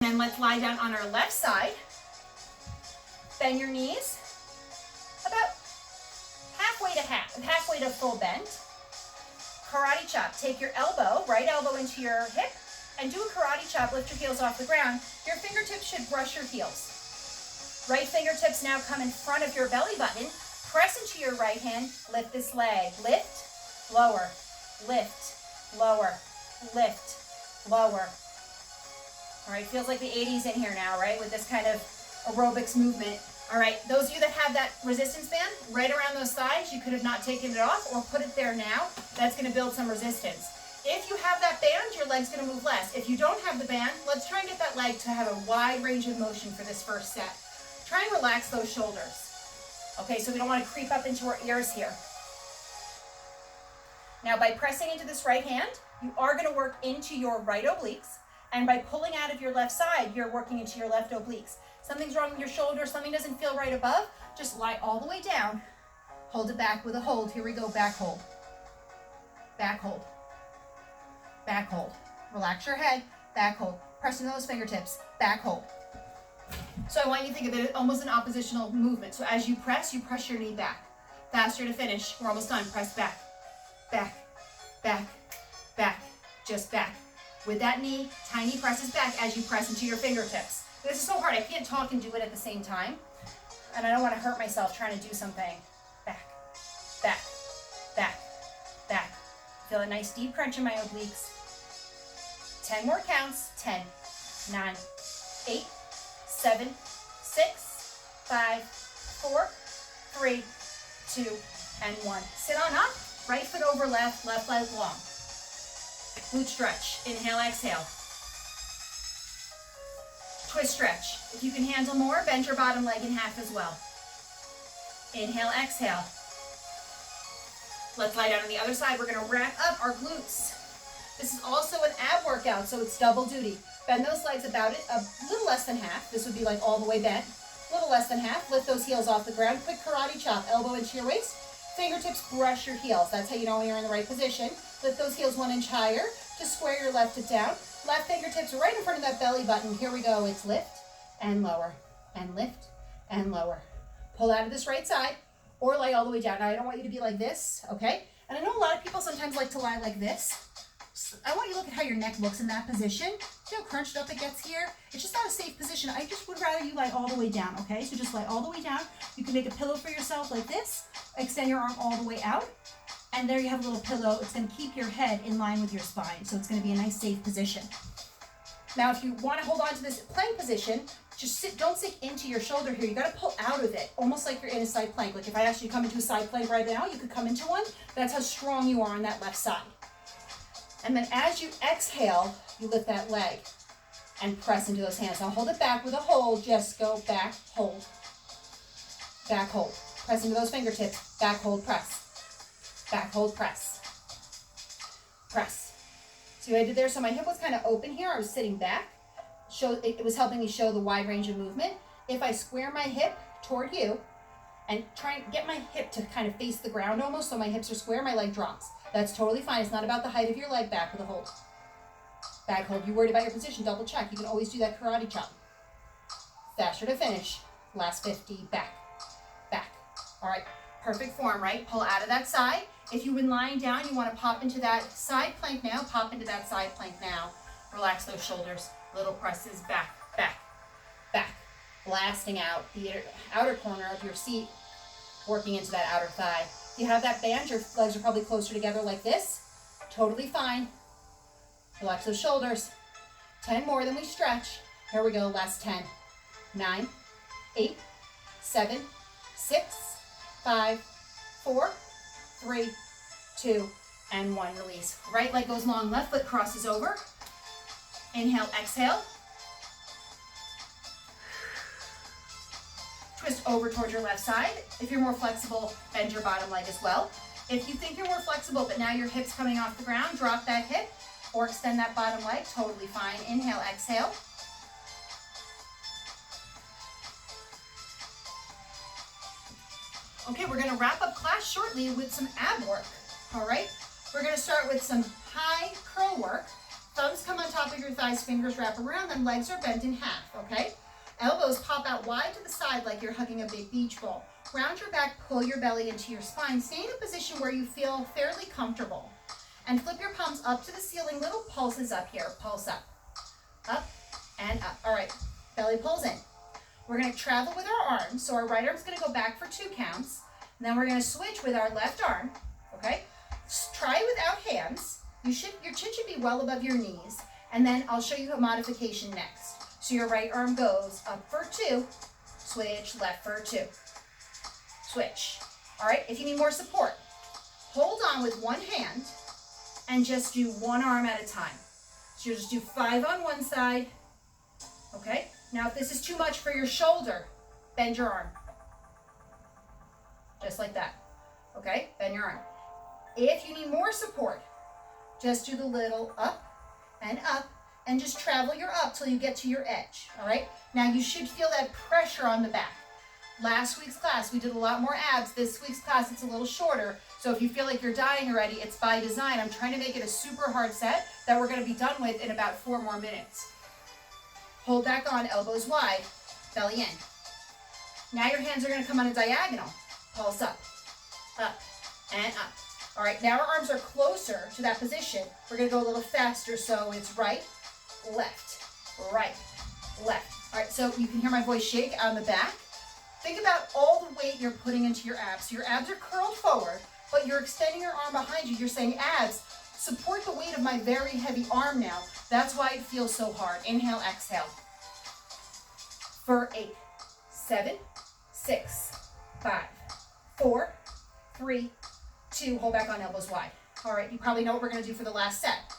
then let's lie down on our left side. Bend your knees about halfway to full bend. Karate chop. Take your elbow, right elbow into your hip, and do a karate chop. Lift your heels off the ground. Your fingertips should brush your heels. Right fingertips now come in front of your belly button. Press into your right hand. Lift this leg. Lift, lower, lift, lower, lift, lower. All right, feels like the 80s in here now, right? With this kind of aerobics movement. All right, those of you that have that resistance band right around those thighs, you could have not taken it off or put it there now. That's gonna build some resistance. If you have that band, your leg's gonna move less. If you don't have the band, let's try and get that leg to have a wide range of motion for this first set. Try and relax those shoulders. Okay, so we don't wanna creep up into our ears here. Now by pressing into this right hand, you are gonna work into your right obliques. And by pulling out of your left side, you're working into your left obliques. Something's wrong with your shoulder, something doesn't feel right above, just lie all the way down. Hold it back with a hold. Here we go, back hold. Back hold. Back hold. Relax your head, back hold. Press into those fingertips, back hold. So I want you to think of it almost an oppositional movement. So as you press your knee back. Faster to finish. We're almost done. Press back, back, back, back, just back. With that knee, tiny presses back as you press into your fingertips. This is so hard, I can't talk and do it at the same time. And I don't want to hurt myself trying to do something. Back, back, back, back. Feel a nice deep crunch in my obliques. 10 more counts. 10, 9, 8, 7, 6, 5, 4, 3, 2, and 1. Sit on up, right foot over left, left leg long. Glute stretch. Inhale, exhale. Twist stretch. If you can handle more, bend your bottom leg in half as well. Inhale, exhale. Let's lie down on the other side. We're going to wrap up our glutes. This is also an ab workout, so it's double duty. Bend those legs about it, a little less than half. This would be like all the way bent. A little less than half. Lift those heels off the ground. Quick karate chop. Elbow into your waist. Fingertips brush your heels. That's how you know when you're in the right position. Lift those heels 1 inch higher. Just square your left foot down. Left fingertips right in front of that belly button. Here we go. It's lift and lower and lift and lower. Pull out of this right side or lie all the way down. Now, I don't want you to be like this, okay? And I know a lot of people sometimes like to lie like this. I want you to look at how your neck looks in that position. See how crunched up it gets here? It's just not a safe position. I just would rather you lie all the way down, okay? So just lie all the way down. You can make a pillow for yourself like this. Extend your arm all the way out. And there you have a little pillow. It's going to keep your head in line with your spine. So it's going to be a nice safe position. Now, if you want to hold on to this plank position, just sit, don't sink into your shoulder here. You got to pull out of it, almost like you're in a side plank. Like if I asked you to come into a side plank right now, you could come into one. That's how strong you are on that left side. And then as you exhale, you lift that leg and press into those hands. Now hold it back with a hold. Just go back, hold, back, hold. Press into those fingertips. Back, hold, press. Back, hold, press. Press. See what I did there? So my hip was kind of open here. I was sitting back. It was helping me show the wide range of movement. If I square my hip toward you and try and get my hip to kind of face the ground almost so my hips are square, my leg drops. That's totally fine. It's not about the height of your leg. Back with a hold. Back hold. You're worried about your position, double check. You can always do that karate chop. Faster to finish. Last 50. Back. Back. All right. Perfect form, right? Pull out of that side. If you've been lying down, you want to pop into that side plank now. Pop into that side plank now. Relax those shoulders. Little presses back, back, back. Blasting out the outer corner of your seat, working into that outer thigh. If you have that band, your legs are probably closer together like this. Totally fine. Relax those shoulders. 10 more, then we stretch. Here we go, last 10. 9, 8, 7, 6, 5, 4, 3, 2, and 1. Release. Right leg goes long, left foot crosses over. Inhale, exhale. Twist over towards your left side. If you're more flexible, bend your bottom leg as well. If you think you're more flexible, but now your hip's coming off the ground, drop that hip or extend that bottom leg, totally fine. Inhale, exhale. Okay, we're gonna wrap up class shortly with some ab work, all right? We're gonna start with some high curl work. Thumbs come on top of your thighs, fingers wrap around them, legs are bent in half, okay? Elbows pop out wide to the side like you're hugging a big beach ball. Round your back, pull your belly into your spine. Stay in a position where you feel fairly comfortable. And flip your palms up to the ceiling, little pulses up here. Pulse up, and up. All right, belly pulls in. We're gonna travel with our arms. So our right arm's gonna go back for 2 counts. And then we're gonna switch with our left arm, okay? Try without hands. Your chin should be well above your knees. And then I'll show you a modification next. So your right arm goes up for 2, switch, left for 2, switch. All right, if you need more support, hold on with one hand and just do one arm at a time. So you'll just do 5 on one side, okay? Now if this is too much for your shoulder, bend your arm. Just like that, okay? Bend your arm. If you need more support, just do the little up and just travel your up till you get to your edge, all right? Now you should feel that pressure on the back. Last week's class, we did a lot more abs. This week's class, it's a little shorter. So if you feel like you're dying already, it's by design. I'm trying to make it a super hard set that we're gonna be done with in about 4 more minutes. Hold back on, elbows wide, belly in. Now your hands are gonna come on a diagonal. Pulse up, and up. All right, now our arms are closer to that position. We're gonna go a little faster, so it's right, left, right, left. All right, so you can hear my voice shake on the back. Think about all the weight you're putting into your abs. So your abs are curled forward, but you're extending your arm behind you. You're saying, abs, support the weight of my very heavy arm now. That's why it feels so hard. Inhale, exhale. For 8, 7, 6, 5, 4, 3, 2, hold back on elbows wide. All right, you probably know what we're gonna do for the last set.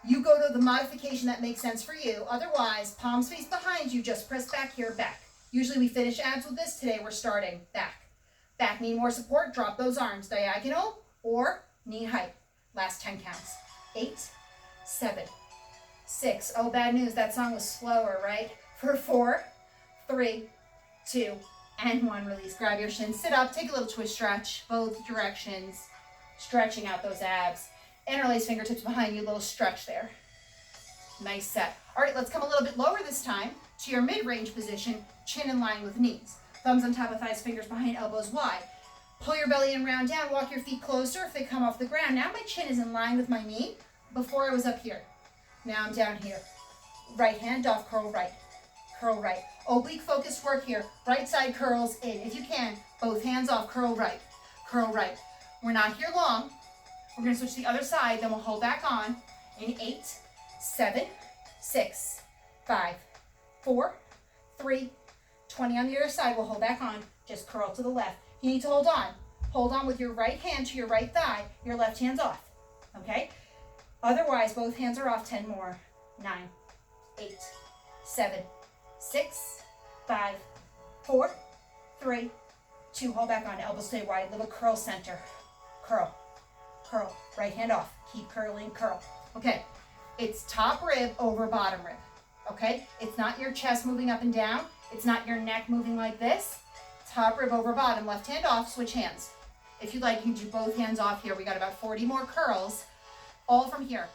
You go to the modification that makes sense for you. Otherwise, palms face behind you, just press back here, back. Usually we finish abs with this. Today we're starting back. Back, need more support, drop those arms. Diagonal or knee height. Last 10 counts. 8, 7, 6. Oh, bad news, that song was slower, right? For 4, 3, 2, and 1. Release, grab your shins, sit up, take a little twist stretch, both directions, stretching out those abs. Interlace fingertips behind you, little stretch there. Nice set. All right, let's come a little bit lower this time to your mid-range position, chin in line with knees. Thumbs on top of thighs, fingers behind, elbows wide. Pull your belly in, round down, walk your feet closer if they come off the ground. Now my chin is in line with my knee. Before I was up here. Now I'm down here. Right hand off, curl right. Curl right. Oblique focused work here. Right side curls in. If you can, both hands off, curl right. Curl right. We're not here long. We're gonna switch to the other side, then we'll hold back on in 8, 7, 6, 5, 4, 3, 20 on the other side. We'll hold back on, just curl to the left. You need to hold on. Hold on with your right hand to your right thigh, your left hand's off, okay? Otherwise, both hands are off. 10 more. 9, 8, 7, 6, 5, 4, 3, 2. Hold back on, elbows stay wide, little curl center. Curl, curl, right hand off. Keep curling, curl. Okay, it's top rib over bottom rib, okay? It's not your chest moving up and down. It's not your neck moving like this. Top rib over bottom, left hand off, switch hands. If you like, you can do both hands off here. We got about 40 more curls, all from here,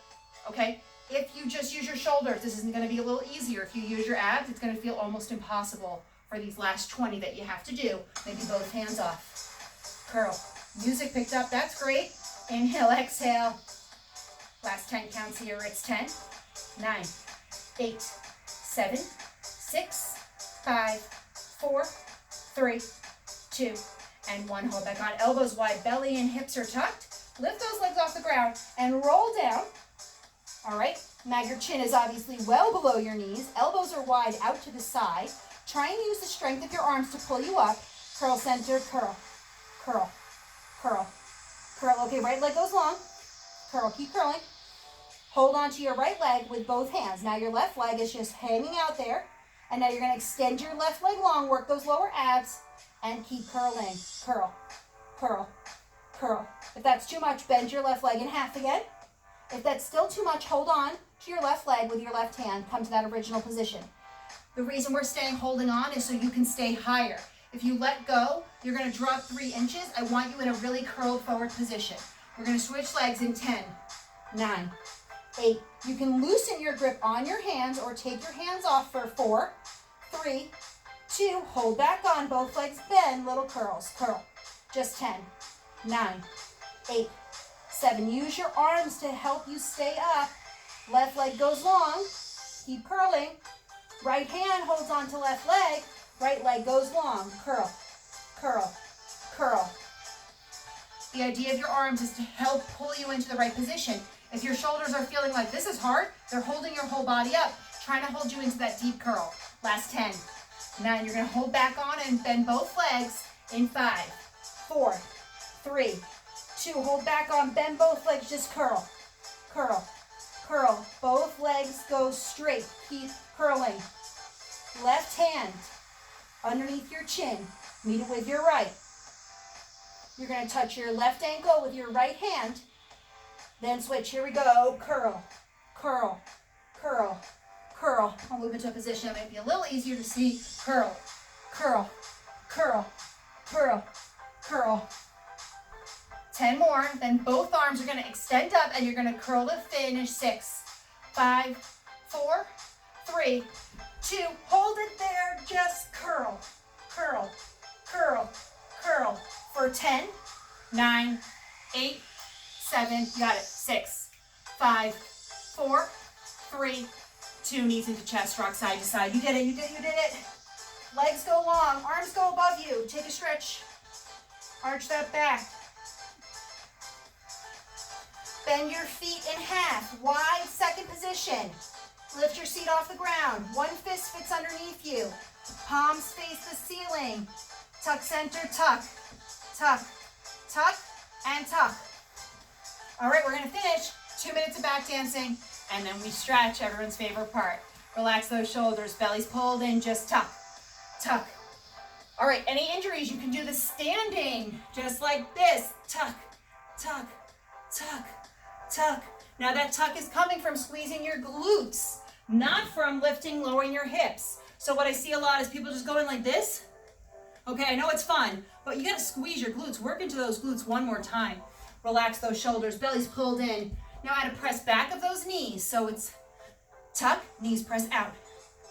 okay? If you just use your shoulders, this isn't gonna be a little easier. If you use your abs, it's gonna feel almost impossible for these last 20 that you have to do. Maybe both hands off. Curl. Music picked up, that's great. Inhale, exhale. Last 10 counts here, it's 10, 9, 8, 7, 6, 5, 4, 3, 2, and 1. Hold back on, elbows wide, belly and hips are tucked. Lift those legs off the ground and roll down. All right, now your chin is obviously well below your knees. Elbows are wide out to the side. Try and use the strength of your arms to pull you up. Curl center, curl, curl, curl, curl. Okay, right leg goes long. Curl, keep curling. Hold on to your right leg with both hands. Now your left leg is just hanging out there. And now you're gonna extend your left leg long, work those lower abs, and keep curling. Curl, curl, curl. If that's too much, bend your left leg in half again. If that's still too much, hold on to your left leg with your left hand. Come to that original position. The reason we're staying holding on is so you can stay higher. If you let go, you're gonna drop 3 inches. I want you in a really curled forward position. We're gonna switch legs in 10, 9, 8. You can loosen your grip on your hands or take your hands off for 4, 3, 2. Hold back on. Both legs bend. Little curls. Curl. Just 10, 9, 8, 7. Use your arms to help you stay up. Left leg goes long. Keep curling. Right hand holds on to left leg. Right leg goes long. Curl, curl, curl. The idea of your arms is to help pull you into the right position. If your shoulders are feeling like this is hard, they're holding your whole body up, trying to hold you into that deep curl. Last 10, 9. You're going to hold back on and bend both legs in 5, 4, 3, 2. Hold back on, bend both legs, just curl, curl, curl. Both legs go straight. Keep curling. Left hand underneath your chin. Meet it with your right. You're going to touch your left ankle with your right hand. Then switch. Here we go. Curl, curl, curl, curl. I'll move into a position that might be a little easier to see. Curl, curl, curl, curl, curl. 10 more. Then both arms are going to extend up and you're going to curl to finish. 6, 5, 4, 3, 2. Hold it there. Just curl, curl, curl, curl. For 10, 9, 8, 7. You got it. 6, 5, 4, 3, 2. Knees into chest. Rock side to side. You did it. You did it. You did it. Legs go long. Arms go above you. Take a stretch. Arch that back. Bend your feet in half. Wide second position. Lift your seat off the ground. One fist fits underneath you. Palms face the ceiling. Tuck center, tuck, tuck, tuck, and tuck. All right, we're going to finish 2 minutes of back dancing, and then we stretch, everyone's favorite part. Relax those shoulders, belly's pulled in, just tuck, tuck. All right, any injuries, you can do this standing, just like this. Tuck, tuck, tuck, tuck. Now that tuck is coming from squeezing your glutes, not from lifting, lowering your hips. So what I see a lot is people just going like this. Okay, I know it's fun, but you gotta squeeze your glutes. Work into those glutes one more time. Relax those shoulders, belly's pulled in. Now I had to press back of those knees. So it's tuck, knees press out,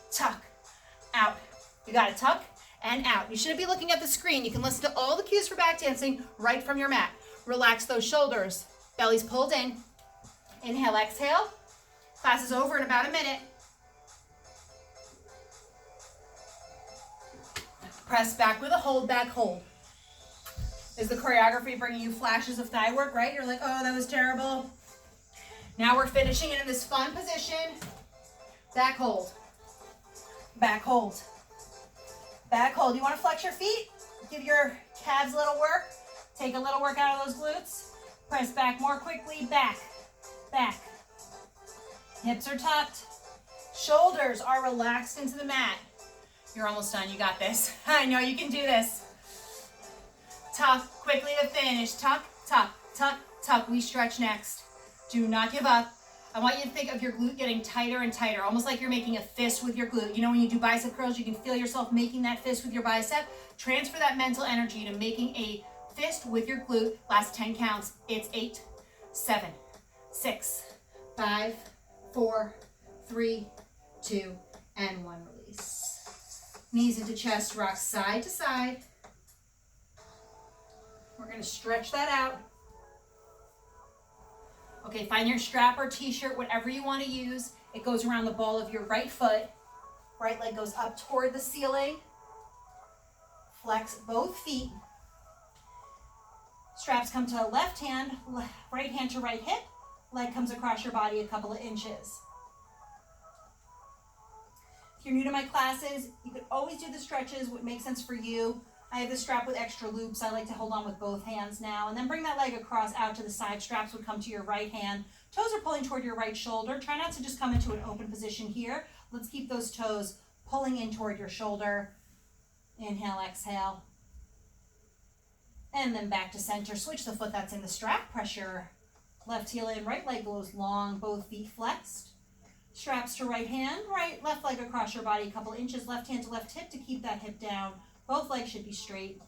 tuck, out. You gotta tuck and out. You shouldn't be looking at the screen. You can listen to all the cues for back dancing right from your mat. Relax those shoulders, belly's pulled in. Inhale, exhale. Class is over in about a minute. Press back with a hold, back hold. Is the choreography bringing you flashes of thigh work, right? You're like, oh, that was terrible. Now we're finishing it in this fun position. Back hold. Back hold. Back hold. You want to flex your feet? Give your calves a little work. Take a little work out of those glutes. Press back more quickly. Back. Back. Hips are tucked. Shoulders are relaxed into the mat. You're almost done. You got this. I know you can do this. Tuck, quickly to finish. Tuck, tuck, tuck, tuck. We stretch next. Do not give up. I want you to think of your glute getting tighter and tighter, almost like you're making a fist with your glute. You know when you do bicep curls, you can feel yourself making that fist with your bicep. Transfer that mental energy to making a fist with your glute. Last 10 counts. It's 8, 7, 6, 5, 4, 3, 2, and 1. Release. Knees into chest, rock side to side. We're going to stretch that out. Okay, find your strap or t-shirt, whatever you want to use. It goes around the ball of your right foot. Right leg goes up toward the ceiling. Flex both feet. Straps come to the left hand, right hand to right hip. Leg comes across your body a couple of inches. If you're new to my classes, you could always do the stretches, what makes sense for you. I have the strap with extra loops. I like to hold on with both hands now. And then bring that leg across out to the side. Straps would come to your right hand. Toes are pulling toward your right shoulder. Try not to just come into an open position here. Let's keep those toes pulling in toward your shoulder. Inhale, exhale. And then back to center. Switch the foot that's in the strap. Press your left heel in. Right leg goes long. Both feet flexed. Straps to right hand. Left leg across your body a couple inches. Left hand to left hip to keep that hip down. Both legs should be straight.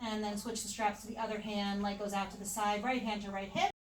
And then switch the straps to the other hand. Leg goes out to the side. Right hand to right hip.